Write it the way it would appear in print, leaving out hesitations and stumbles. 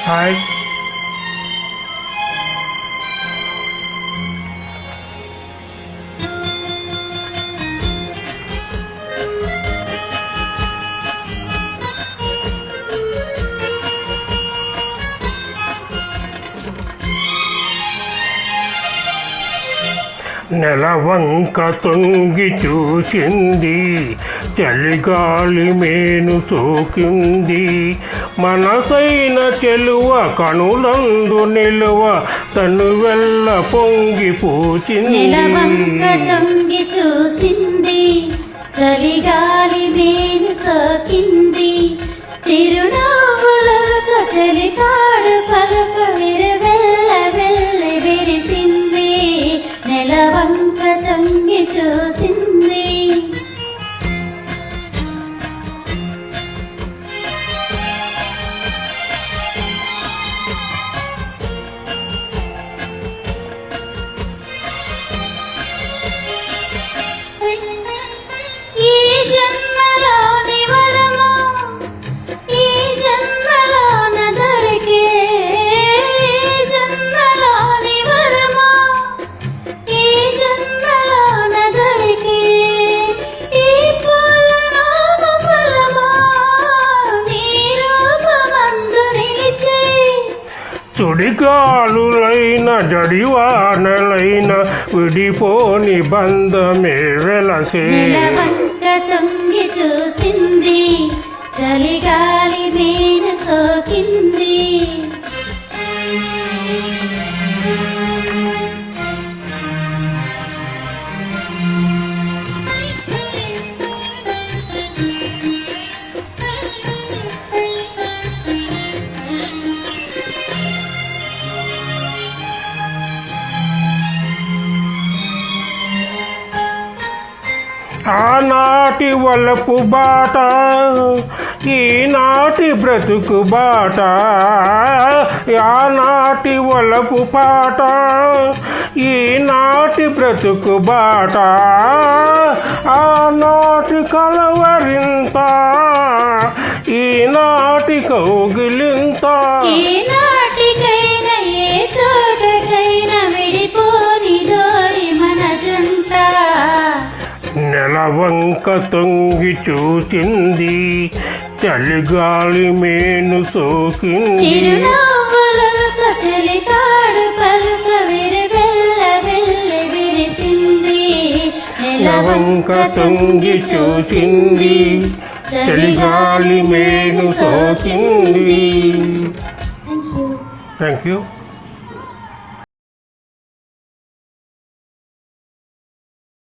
Hi. నెలవంక తొంగి చూసింది, చలిగాలి మేను సోకింది. మనసైన చెలువ కనులందు నిలువ తను వెళ్ళ పొంగి పూచింది. నెలవంక తొంగి చూసింది, చలిగాలి మేను సోకింది. చిరునవ్వులక చలికాడు పలుక విరవెల్ల వెళ్ళి విరిసింది. నెలవంక తొంగి చూసింది. ఈ జన్మలోని వరము ఈ జన్మలోన దొరికే, ఈ జన్మలోని వరము ఈ జన్మలోన దొరికే. ఈ పూల నామ ఫలమా నీ రూపమందు నిలిచే. సుడిగాలులైన జడివానలైన విడిపోని బంధమే వెలసే. నెలవంక తొంగి చూసింది, చలిగాలి మేను సోకింది. ఆనాటి వలపు బాట ఈనాటి బ్రతుకు బాట. ఆనాటి వలపు పాట ఈనాటి బ్రతుకు బాట. ఆనాటి కలవరింత ఈనాటి కౌగిలింత. ఏనాటికైనా ఏ చోటకైనా విడిపోని దోరి మన జంట. నెలవంక తొంగి చూసింది, చలిగాలి మేను సోకింది. చిరునవ్వులక చలికాడు పలుక విరవెల్ల వెళ్ళి విరిసింది. నెలవంక తొంగి చూసింది, చలిగాలి మేను సోకింది. Thank you. Thank you.